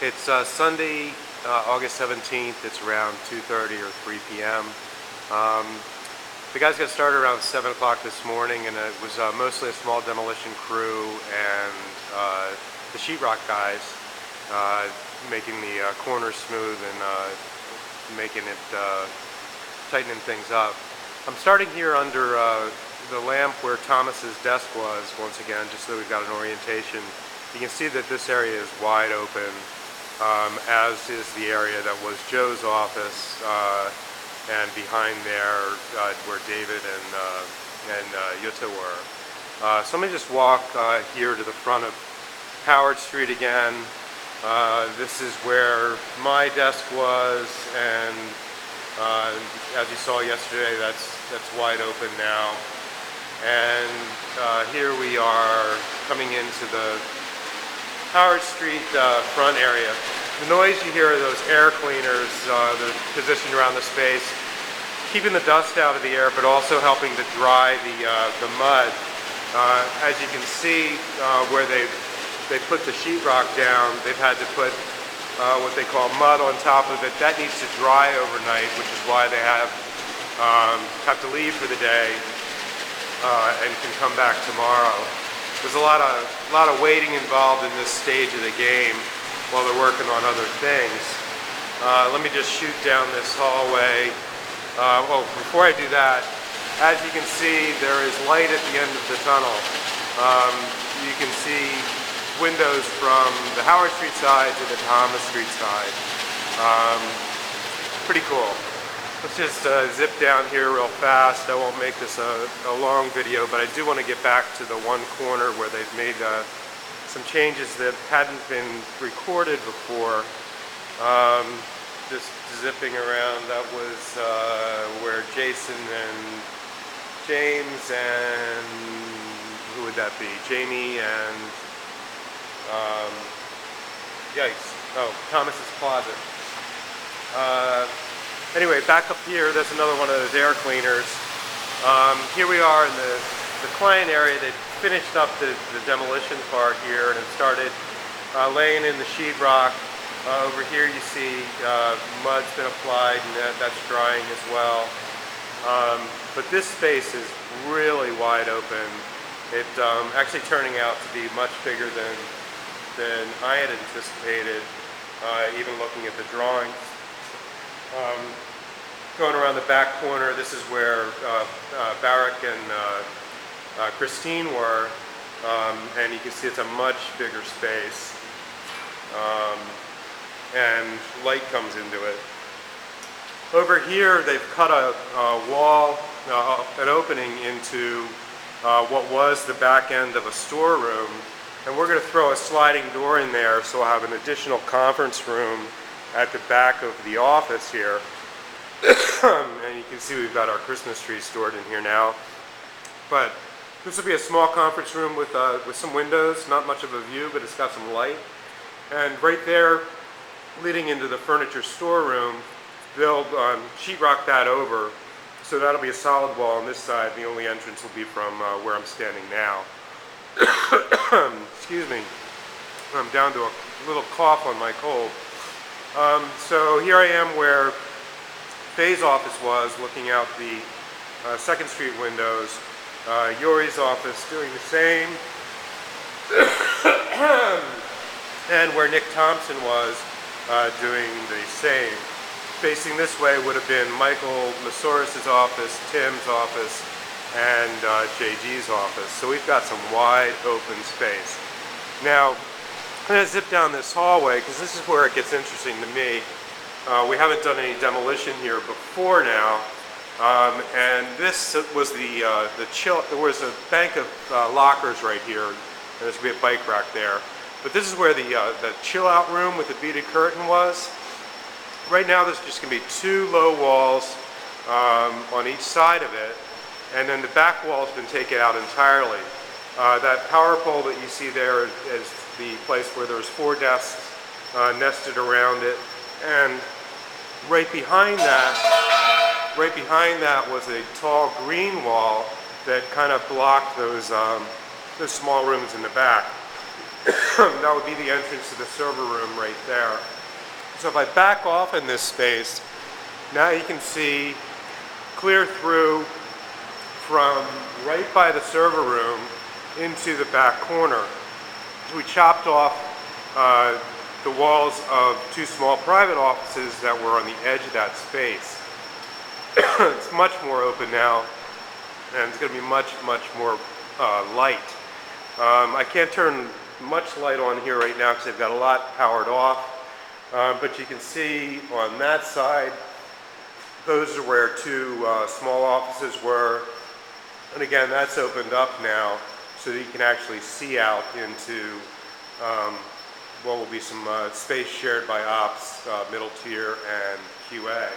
It's Sunday, August 17th. It's around 2:30 or 3 p.m. Um, the guys got started around 7 o'clock this morning, and it was mostly a small demolition crew and the sheetrock guys making the corners smooth and making it, tightening things up. I'm starting here under the lamp where Thomas's desk was, once again, just so we've got an orientation. You can see that this area is wide open, as is the area that was Joe's office, and behind there where David and Jutta were. So let me just walk here to the front of Howard Street again. This is where my desk was, and as you saw yesterday, that's wide open now. And here we are coming into the Howard Street front area. The noise you hear are those air cleaners that are positioned around the space, keeping the dust out of the air, but also helping to dry the mud. As you can see, where they put the sheetrock down, they've had to put what they call mud on top of it. That needs to dry overnight, which is why they have to leave for the day and can come back tomorrow. There's a lot of waiting involved in this stage of the game while they're working on other things. Let me just shoot down this hallway. Well, before I do that, as you can see, there is light at the end of the tunnel. You can see windows from the Howard Street side to the Thomas Street side. Pretty cool. Let's just zip down here real fast. I won't make this a long video, but I do want to get back to the one corner where they've made some changes that hadn't been recorded before. Just zipping around, that was where Jason and James and, who would that be? Jamie and, yikes, oh, Thomas's closet. Anyway, back up here, that's another one of those air cleaners. Here we are in the client area. They finished up the demolition part here and it started laying in the sheetrock. Over here you see mud's been applied and that's drying as well. But this space is really wide open. It's actually turning out to be much bigger than I had anticipated, even looking at the drawings. Going around the back corner, this is where Barak and Christine were, and you can see it's a much bigger space, and light comes into it. Over here they've cut a wall, an opening into what was the back end of a storeroom, and we're going to throw a sliding door in there so we'll have an additional conference room at the back of the office here. And you can see we've got our Christmas tree stored in here now. But this will be a small conference room with some windows, not much of a view, but it's got some light. And right there, leading into the furniture storeroom, they'll sheetrock that over. So that'll be a solid wall on this side. The only entrance will be from where I'm standing now. Excuse me. I'm down to a little cough on my cold. So here I am where Faye's office was, looking out the 2nd Street windows. Yori's office doing the same. And where Nick Thompson was doing the same. Facing this way would have been Michael Masouris' office, Tim's office, and JG's office. So we've got some wide open space. Now, I'm going to zip down this hallway because this is where it gets interesting to me. We haven't done any demolition here before now, and this was the chill. There was a bank of lockers right here, and there's going to be a bike rack there. But this is where the chill-out room with the beaded curtain was. Right now, there's just going to be 2 low walls on each side of it, and then the back wall has been taken out entirely. That power pole that you see there is the place where there's 4 desks nested around it, and right behind that was a tall green wall that kind of blocked those small rooms in the back. That would be the entrance to the server room right there. So if I back off in this space, now you can see clear through from right by the server room into the back corner. So we chopped off the walls of two small private offices that were on the edge of that space. It's much more open now, and it's going to be much more light. I can't turn much light on here right now because I've got a lot powered off, but you can see on that side, those are where two small offices were, and again that's opened up now so that you can actually see out into what will be some space shared by ops, middle tier, and QA.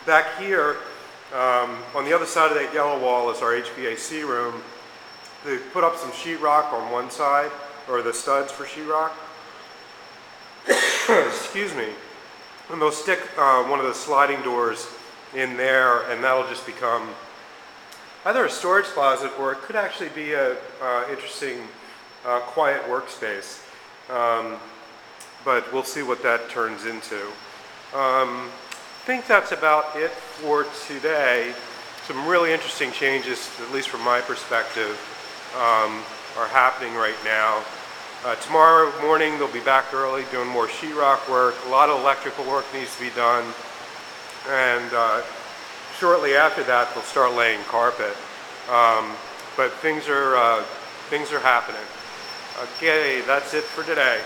Back here, on the other side of that yellow wall is our HVAC room. They put up some sheetrock on one side, or the studs for sheetrock. Excuse me. And they'll stick one of the sliding doors in there, and that'll just become either a storage closet or it could actually be a interesting quiet workspace. But we'll see what that turns into. I think that's about it for today. Some really interesting changes, at least from my perspective, are happening right now. Tomorrow morning they'll be back early doing more sheetrock work. A lot of electrical work needs to be done, and shortly after that they'll start laying carpet. But things are happening. Okay, that's it for today.